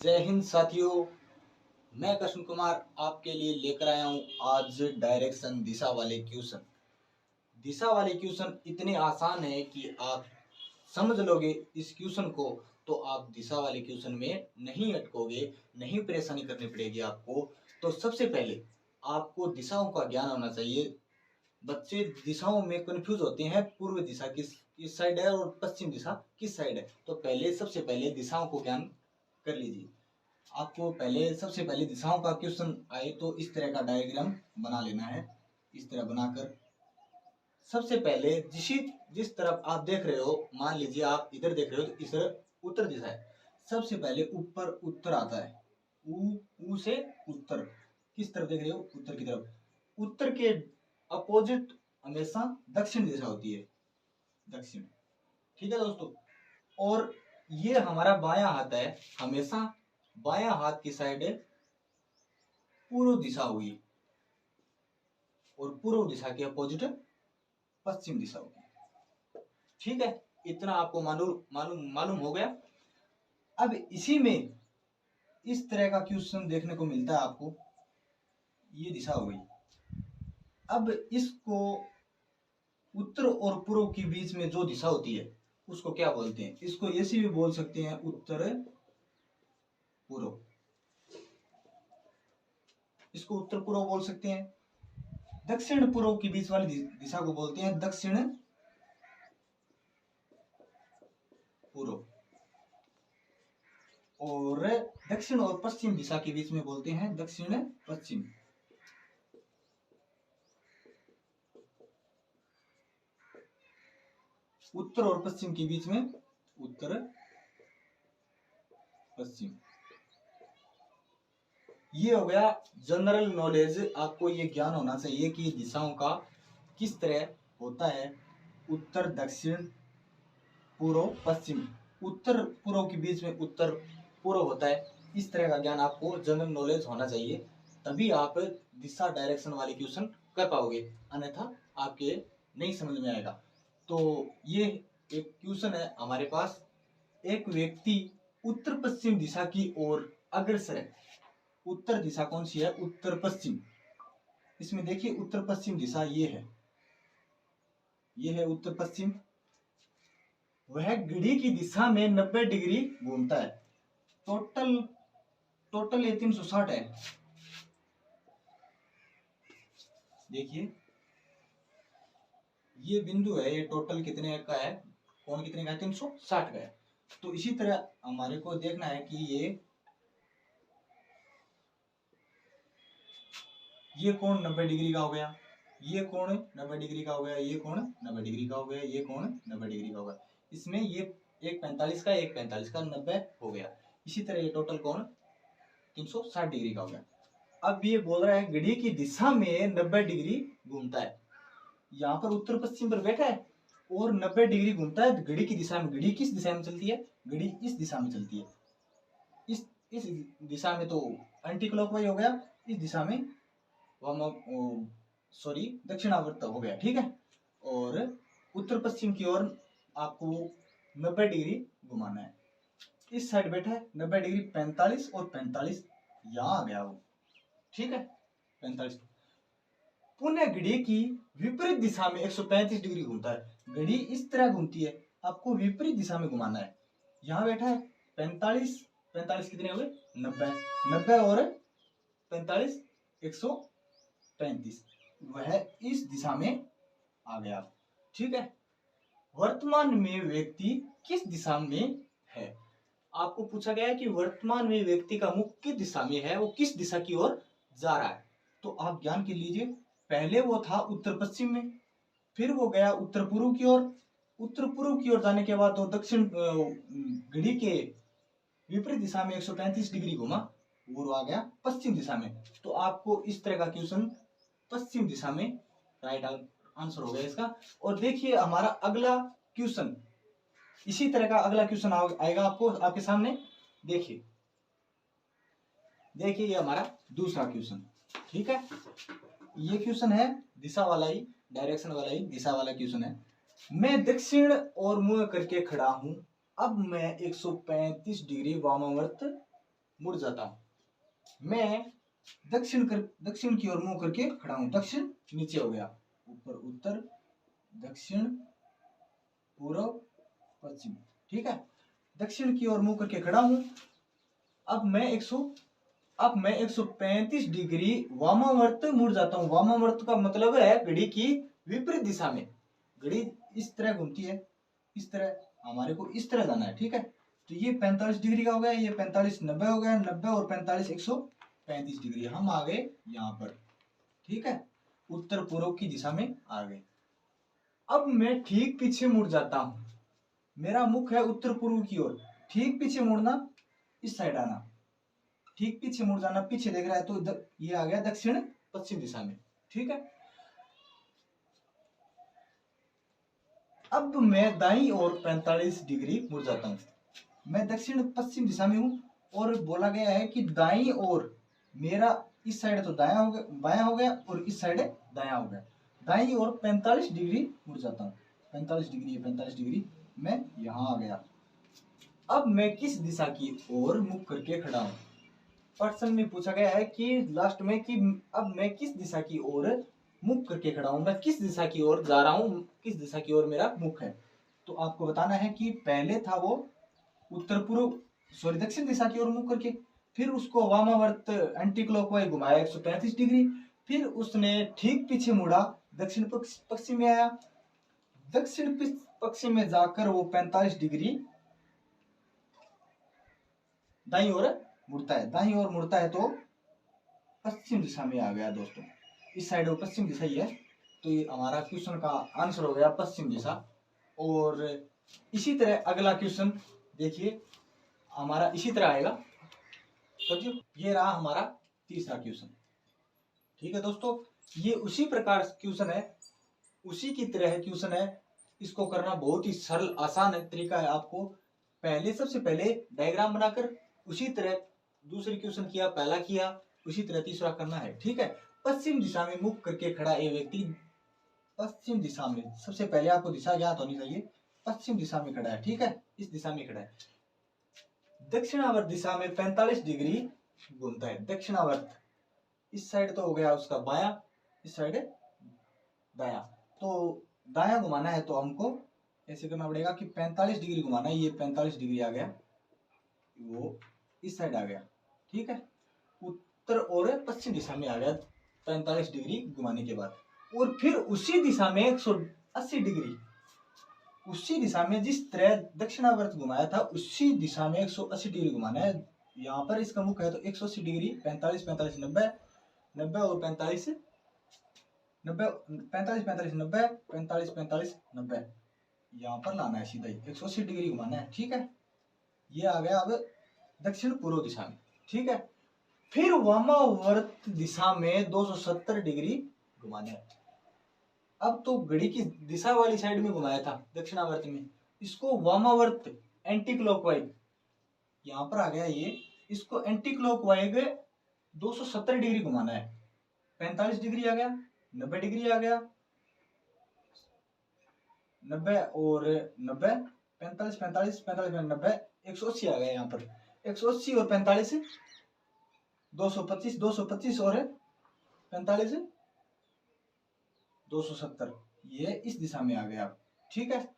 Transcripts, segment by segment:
जय हिंद साथियों। मैं कृष्ण कुमार आपके लिए लेकर आया हूँ आज डायरेक्शन दिशा वाले क्वेश्चन। दिशा वाले क्वेश्चन इतने आसान है कि आप समझ लोगे इस क्वेश्चन को तो आप दिशा वाले क्वेश्चन में नहीं अटकोगे, नहीं परेशानी करनी पड़ेगी आपको। तो सबसे पहले आपको दिशाओं का ज्ञान होना चाहिए। बच्चे दिशाओं में कंफ्यूज होते हैं, पूर्व दिशा किस साइड है और पश्चिम दिशा किस साइड है। तो सबसे पहले दिशाओं को ज्ञान कर लीजिए। आपको सबसे पहले दिशाओं का क्वेश्चन आए तो इस तरह का डायग्राम बना लेना है। इस तरह बनाकर सबसे पहले जिस तरफ आप देख रहे हो, मान लीजिए आप इधर देख रहे हो तो इस तरफ उत्तर दिशा है। सबसे पहले ऊपर उत्तर आता है। ऊ से उत्तर, किस तरफ देख रहे हो? उत्तर की तरफ। उत्तर के अपोजिट हमेशा दक्षिण दिशा होती है, दक्षिण। ठीक है दोस्तों। और ये हमारा बायां हाथ है, हमेशा बायां हाथ की साइड पूर्व दिशा हुई और पूर्व दिशा के अपोजिट पश्चिम दिशा होगी। ठीक है, इतना आपको मालूम हो गया। अब इसी में इस तरह का क्वेश्चन देखने को मिलता है आपको। ये दिशा हो गई। अब इसको उत्तर और पूर्व के बीच में जो दिशा होती है उसको क्या बोलते हैं? इसको ऐसे भी बोल सकते हैं, उत्तर पूर्व। इसको उत्तर पूर्व बोल सकते हैं। दक्षिण पूर्व के बीच वाली दिशा को बोलते हैं दक्षिण पूर्व। और दक्षिण और पश्चिम दिशा के बीच में बोलते हैं दक्षिण पश्चिम। उत्तर और पश्चिम के बीच में उत्तर पश्चिम। ये हो गया जनरल नॉलेज। आपको ये ज्ञान होना चाहिए कि दिशाओं का किस तरह होता है। उत्तर, दक्षिण, पूर्व, पश्चिम। उत्तर पूर्व के बीच में उत्तर पूर्व होता है। इस तरह का ज्ञान आपको जनरल नॉलेज होना चाहिए, तभी आप दिशा डायरेक्शन वाले क्वेश्चन कर पाओगे, अन्यथा आपके नहीं समझ में आएगा। तो ये एक क्वेश्चन है हमारे पास। एक व्यक्ति उत्तर पश्चिम दिशा की ओर अग्रसर है। उत्तर दिशा कौन सी है? उत्तर पश्चिम। इसमें देखिए उत्तर पश्चिम दिशा ये है उत्तर पश्चिम। वह घड़ी की दिशा में 90 डिग्री घूमता है। टोटल ये 360 है। देखिए ये बिंदु है, ये टोटल कितने का है, कोण कितने का है? 360 का है। तो इसी तरह हमारे को देखना है कि ये कोण 90 डिग्री का हो गया, ये कोण 90 डिग्री का हो गया, ये कोण 90 डिग्री का हो गया, ये कोण 90 डिग्री का हो गया। इसमें ये एक 45 का, एक 45 का, 90 हो गया। इसी तरह ये टोटल कोण 360 डिग्री का हो गया। अब ये बोल रहा है घड़ी की दिशा में 90 डिग्री घूमता है। यहाँ पर उत्तर पश्चिम पर बैठा है और 90 डिग्री घूमता है घड़ी की दिशा में। घड़ी किस दिशा में चलती है? घड़ी इस दिशा में चलती है। इस दिशा में तो एंटी क्लॉकवाइज हो गया, इस दिशा में दक्षिणावर्त हो गया। ठीक है। और उत्तर पश्चिम की ओर आपको 90 डिग्री घुमाना है। इस साइड बैठा है 90 डिग्री, 45 और 45 यहाँ आ गया वो। ठीक है, 45। पुनः घड़ी की विपरीत दिशा में 135 डिग्री घूमता है। घड़ी इस तरह घूमती है, आपको विपरीत दिशा में घुमाना है। यहाँ बैठा है 45 कितने हो गए? 90 और 45 135। वह इस दिशा में आ गया। ठीक है। वर्तमान में व्यक्ति किस दिशा में है? आपको पूछा गया है कि वर्तमान में व्यक्ति का मुख किस दिशा में है, वो किस दिशा की ओर जा रहा है। तो आप ज्ञान के लीजिए, पहले वो था उत्तर पश्चिम में, फिर वो गया उत्तर पूर्व की ओर। उत्तर पूर्व की ओर जाने के बाद वो दक्षिण घड़ी के विपरीत दिशा में 135 डिग्री घुमा और आ गया पश्चिम दिशा में। तो आपको इस तरह का क्वेश्चन पश्चिम दिशा में राइट आंसर हो गया इसका। और देखिए हमारा अगला क्वेश्चन, इसी तरह का अगला क्वेश्चन आएगा आपको आपके सामने। देखिए ये हमारा दूसरा क्वेश्चन। ठीक है, ये क्वेश्चन है दिशा वाला ही, डायरेक्शन वाला ही, दिशा वाला क्वेश्चन है। मैं दक्षिण और मुंह करके खड़ा हूं। अब मैं 135 डिग्री वामावर्त मुड़ जाता हूँ। मैं दक्षिण की ओर मुंह करके खड़ा हूँ। दक्षिण नीचे हो गया, ऊपर उत्तर, दक्षिण, पूर्व, पश्चिम। ठीक है, दक्षिण की ओर मुंह करके खड़ा हूँ। अब मैं 135 डिग्री वामावर्त मुड़ जाता हूँ। वामावर्त का मतलब है घड़ी की विपरीत दिशा में। घड़ी इस तरह घूमती है, इस तरह, हमारे को इस तरह जाना है। ठीक है, तो ये 45 डिग्री का हो गया, ये 45 90 हो गया, 90 और 45 135 डिग्री। हम आ गए यहाँ पर। ठीक है, उत्तर पूर्व की दिशा में आ गए। अब मैं ठीक पीछे मुड़ जाता हूँ। मेरा मुख है उत्तर पूर्व की ओर। ठीक पीछे मुड़ना, इस साइड आना, ठीक पीछे मुड़ जाना। पीछे देख रहा है तो ये आ गया दक्षिण पश्चिम दिशा में। ठीक है, अब मैं दाईं ओर 45 डिग्री मुड़ जाता हूँ। मैं दक्षिण पश्चिम दिशा में हूँ और बोला गया है कि दाईं ओर, मेरा इस साइड तो दायां हो गया, बायां हो गया, और इस साइड दायां हो गया। दाईं ओर 45 डिग्री मुड़ जाता हूँ। 45 डिग्री, 45 डिग्री, मैं यहाँ आ गया। अब मैं किस दिशा की ओर मुख करके खड़ा हूँ? प्रश्न में पूछा गया है कि लास्ट में कि अब मैं किस दिशा की ओर मुख करके खड़ा हूं, मैं किस दिशा की ओर जा रहा हूं, किस दिशा की ओर मेरा मुख है। तो आपको बताना है कि पहले था वो दक्षिण दिशा की ओर मुख करके, फिर उसको वामावर्त एंटी क्लॉकवाइज घुमाया 135 डिग्री, फिर उसने ठीक पीछे मुड़ा, दक्षिण पश्चिम में आया। दक्षिण पश्चिम में जाकर वो 45 डिग्री दाईं ओर मुड़ता है। दाईं ओर मुड़ता है तो पश्चिम दिशा में आ गया दोस्तों। इस साइड वो पश्चिम दिशा ही है, तो ये हमारा क्वेश्चन का आंसर हो गया पश्चिम दिशा। और इसी तरह अगला क्वेश्चन देखिए, हमारा इसी तरह आएगा। तो ये रहा हमारा तीसरा क्वेश्चन। ठीक है दोस्तों, ये उसी प्रकार क्वेश्चन है, उसी की तरह क्वेश्चन है। इसको करना बहुत ही सरल आसान तरीका है। आपको सबसे पहले डायग्राम बनाकर उसी तरह दूसरे क्वेश्चन किया, पहला किया, उसी तरह तीसरा करना है। ठीक है, पश्चिम दिशा में मुख करके खड़ा ये व्यक्ति पश्चिम दिशा में, सबसे पहले आपको दिशा ज्ञात होनी चाहिए। पश्चिम दिशा में खड़ा है। ठीक है, इस दिशा में खड़ा है। दक्षिणावर्त दिशा में 45 डिग्री घूमता है। दक्षिणावर्त, इस साइड तो हो गया उसका बायां, इस साइड दायां। तो दायां घुमाना है तो हमको ऐसे करना पड़ेगा कि 45 डिग्री घुमाना है। ये 45 डिग्री आ गया, वो इस साइड आ गया। ठीक है, उत्तर और पश्चिम दिशा में आ गया 45 डिग्री घुमाने के बाद। और फिर उसी दिशा में 180 डिग्री, उसी दिशा में जिस तरह दक्षिणावर्त घुमाया था उसी दिशा में 180 डिग्री घुमाना है। यहाँ पर इसका मुख है तो 180 डिग्री, 45 45 90, 90 और 45 90, 45 45 90, 45 45 90, यहाँ पर लाना है सीधा ही 180 डिग्री घुमाना है। ठीक है, ये आ गया अब दक्षिण पूर्व दिशा में। ठीक है, फिर वामावर्त दिशा में 270 डिग्री घुमाना है। अब तो घड़ी की दिशा वाली साइड में घुमाया था दक्षिणावर्त में, इसको वामावर्त एंटी क्लॉकवाइज यहाँ पर आ गया ये, इसको एंटी क्लॉकवाइज 270 डिग्री घुमाना है। 45 डिग्री आ गया, 90 डिग्री आ गया, 90 और 90, 45 45 45 90, 180 आ गया। यहाँ पर 180 और 45 225, 225 और 45 270, ये इस दिशा में आ गया। ठीक है,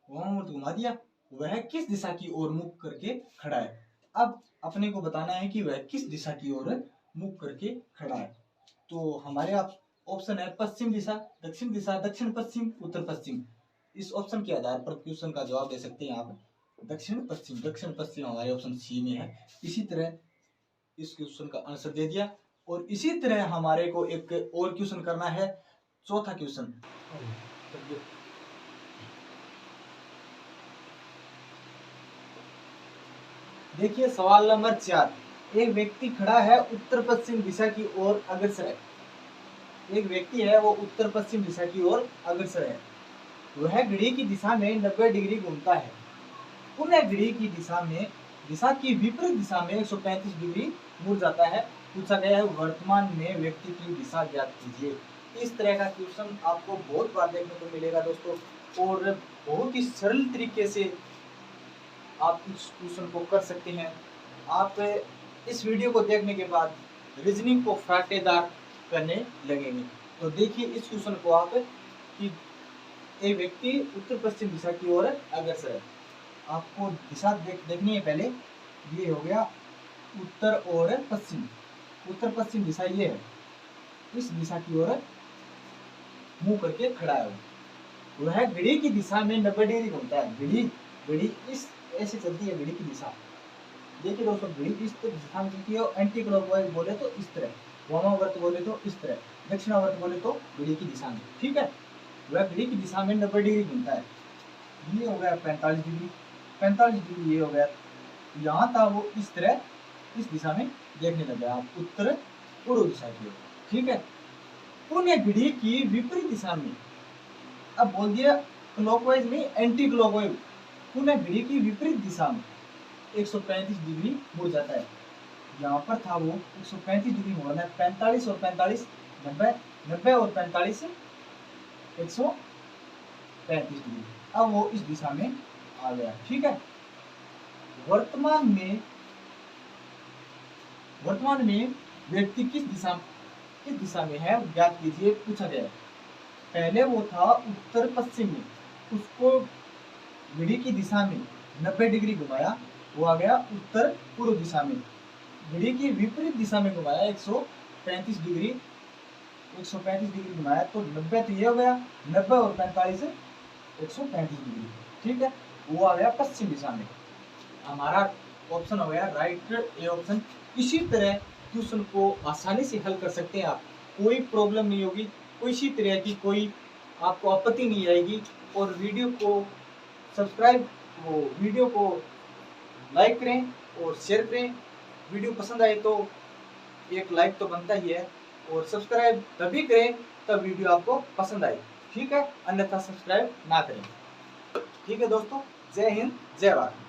वामावर्त घुमा दिया। वह किस दिशा की ओर मुख करके खड़ा है? अब अपने को बताना है कि वह किस दिशा की ओर मुख करके खड़ा है। तो हमारे ऑप्शन है पश्चिम दिशा, दक्षिण दिशा, दक्षिण पश्चिम, उत्तर पश्चिम। इस ऑप्शन के आधार पर क्वेश्चन का जवाब दे सकते हैं आप दक्षिण पश्चिम। दक्षिण पश्चिम हमारे ऑप्शन सी में है। इसी तरह इस क्वेश्चन का आंसर दे दिया। और इसी तरह हमारे को एक और क्वेश्चन करना है, चौथा क्वेश्चन। देखिए सवाल नंबर 4, एक व्यक्ति खड़ा है उत्तर पश्चिम दिशा की ओर अग्रसर है। एक व्यक्ति है वो उत्तर पश्चिम दिशा की ओर अग्रसर है। वह घड़ी की दिशा में 90 डिग्री घूमता है। पुनः घड़ी की दिशा की विपरीत दिशा में 135 डिग्री मुड़ जाता है। पूछा गया है वर्तमान में व्यक्ति की दिशा ज्ञात कीजिए। इस तरह का क्वेश्चन आपको बहुत बार देखने को मिलेगा दोस्तों, और बहुत ही सरल तरीके से आप इस क्वेश्चन को कर सकते हैं। आप इस वीडियो को देखने के बाद रीजनिंग को फराटेदार करने लगेंगे। तो देखिए इस क्वेश्चन को आप कि एक व्यक्ति उत्तर पश्चिम दिशा की ओर अग्रसर है। आपको दिशा देखनी है पहले। ये हो गया उत्तर और पश्चिम। उत्तर पश्चिम दिशा ये है, इस दिशा की ओर मुंह करके खड़ा है। वह घड़ी की दिशा में 90 डिग्री घूमता है। घड़ी इस ऐसे चलती है घड़ी की दिशा। देखिए दोस्तों, घड़ी इस दिशा में चलती है। एंटी क्लॉकवाइज बोले तो इस तरह, वामावर्त बोले तो इस तरह, दक्षिणावर्त बोले तो घड़ी की दिशा में। ठीक है, वह घड़ी की दिशा में 90 डिग्री घूमता है। ये हो गया 45 डिग्री, 45 डिग्री ये हो गया। यहाँ था वो इस तरह इस दिशा में देखने लगे आप, उत्तर पूर्व दिशा की ओर। ठीक है, पुण्य घड़ी की विपरीत दिशा में, अब बोल दिया क्लॉकवाइज में एंटी क्लॉकवाइज, पुण्य घड़ी की विपरीत दिशा में 135 डिग्री मुड़ जाता है। यहाँ पर था वो 135 डिग्री मोड़ना है। 45 और 45 90, 90 और 45 135 डिग्री। अब वो इस दिशा में आ गया। ठीक है, वर्तमान में व्यक्ति किस दिशा में है ज्ञात कीजिए, पूछा गया। पहले वो था उत्तर पश्चिम में, उसको घड़ी की दिशा में 90 डिग्री घुमाया, वो आ गया उत्तर पूर्व दिशा में। घड़ी की विपरीत दिशा में घुमाया 135 डिग्री, 135 डिग्री घुमाया तो 90 तो ये हो गया, 90 और 45 135 डिग्री। ठीक है, वो आ गया पश्चिम दिशा में। हमारा ऑप्शन हो गया राइट ए ऑप्शन। इसी तरह क्वेश्चन को आसानी से हल कर सकते हैं आप, कोई प्रॉब्लम नहीं होगी, कोई इसी तरह की कोई आपको आपत्ति नहीं आएगी। और वीडियो को सब्सक्राइब, वो वीडियो को लाइक करें और शेयर करें। वीडियो पसंद आए तो एक लाइक तो बनता ही है, और सब्सक्राइब तभी करें तब वीडियो आपको पसंद आए। ठीक है, अन्यथा सब्सक्राइब ना करें। ठीक है दोस्तों, जय हिंद, जय भारत।